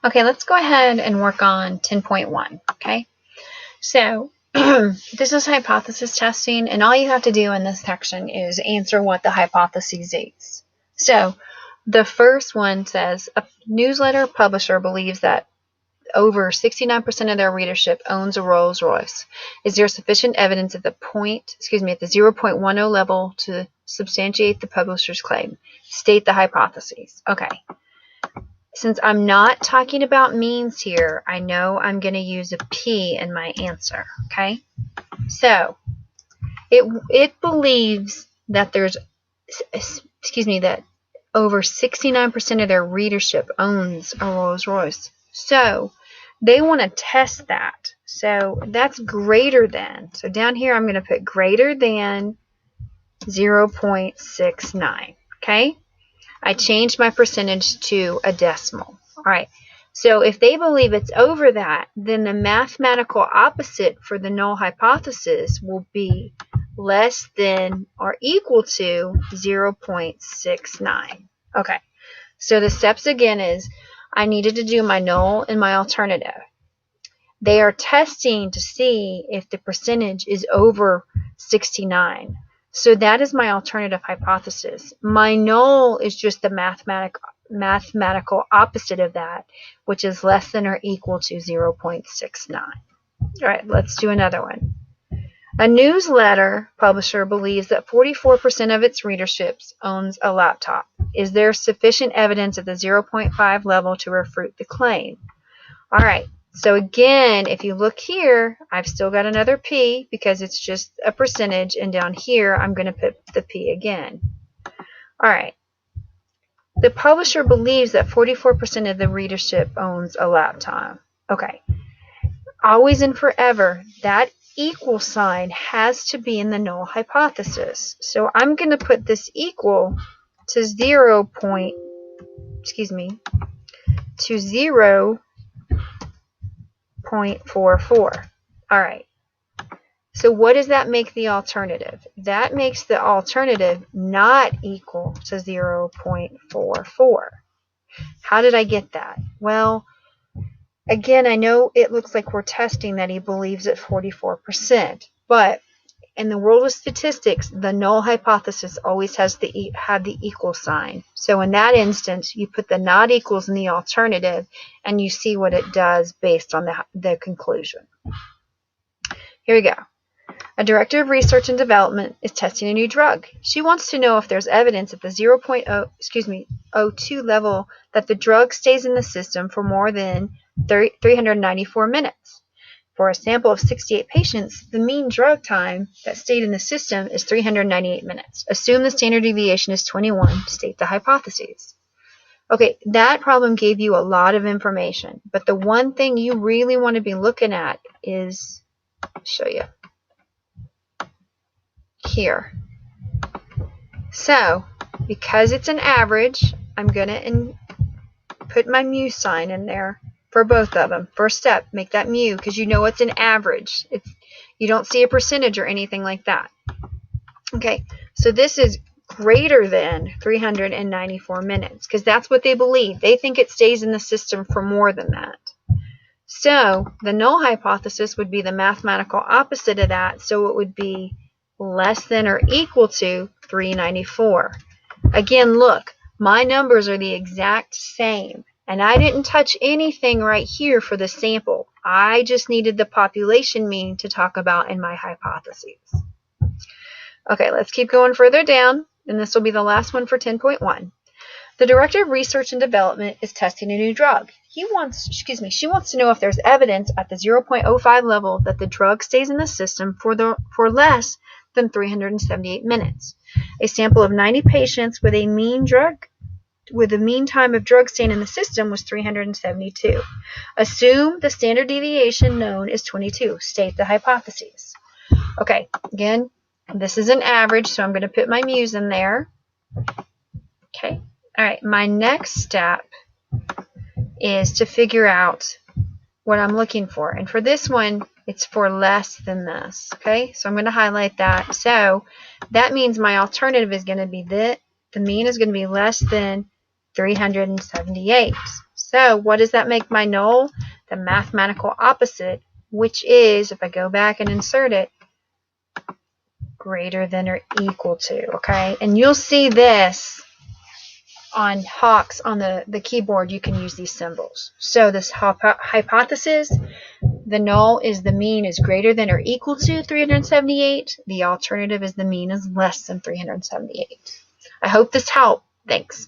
Okay, let's go ahead and work on 10.1, okay? So, this is hypothesis testing, and all you have to do in this section is answer what the hypothesis is. So, the first one says, a newsletter publisher believes that over 69% of their readership owns a Rolls Royce. Is there sufficient evidence at the 0.10 level to substantiate the publisher's claim? State the hypotheses. Okay. Since I'm not talking about means here, I know I'm going to use a P in my answer, okay? So, it believes that there's, that over 69% of their readership owns a Rolls Royce. So, they want to test that. So, that's greater than. So, down here I'm going to put greater than 0.69, okay? I changed my percentage to a decimal. All right. So if they believe it's over that, then the mathematical opposite for the null hypothesis will be less than or equal to 0.69. Okay. So the steps again is I needed to do my null and my alternative. They are testing to see if the percentage is over 69. So that is my alternative hypothesis. My null is just the mathematical opposite of that, which is less than or equal to 0.69. All right, let's do another one. A newsletter publisher believes that 44% of its readership owns a laptop. Is there sufficient evidence at the 0.5 level to refute the claim? All right. So again, if you look here, I've still got another P because it's just a percentage, and down here I'm going to put the P again. All right. The publisher believes that 44% of the readership owns a laptop. Okay. Always and forever, that equal sign has to be in the null hypothesis. So I'm going to put this equal to 0.44. All right. So what does that make the alternative? That makes the alternative not equal to 0.44. How did I get that? Well, again, I know it looks like we're testing that he believes at 44%, but in the world of statistics, the null hypothesis always has the equal sign. So in that instance, you put the not equals in the alternative, and you see what it does based on the conclusion. Here we go. A director of research and development is testing a new drug. She wants to know if there's evidence at the 0.02 level that the drug stays in the system for more than 394 minutes. For a sample of 68 patients, the mean drug time that stayed in the system is 398 minutes. Assume the standard deviation is 21. State the hypotheses. Okay, that problem gave you a lot of information, but the one thing you really want to be looking at is, I'll show you here. So, because it's an average, I'm going to put my mu sign in there. For both of them. First step, make that mu because you know it's an average. You don't see a percentage or anything like that. Okay, so this is greater than 394 minutes because that's what they believe. They think it stays in the system for more than that. So the null hypothesis would be the mathematical opposite of that, so it would be less than or equal to 394. Again, look, my numbers are the exact same. And I didn't touch anything right here for the sample. I just needed the population mean to talk about in my hypotheses. Okay, let's keep going further down, and this will be the last one for 10.1. The director of research and development is testing a new drug. She wants to know if there's evidence at the 0.05 level that the drug stays in the system for less than 378 minutes. A sample of 90 patients with a mean time of drug staying in the system was 372. Assume the standard deviation known is 22. State the hypotheses. Okay, again, this is an average, so I'm going to put my mu's in there. Okay, all right, my next step is to figure out what I'm looking for. And for this one, it's for less than this. Okay, so I'm going to highlight that. So that means my alternative is going to be the mean is going to be less than 378. So what does that make my null? The mathematical opposite, which is, if I go back and insert it, greater than or equal to, okay? And you'll see this on Hawks on the keyboard. You can use these symbols. So this hypothesis, the null is the mean is greater than or equal to 378. The alternative is the mean is less than 378. I hope this helped. Thanks.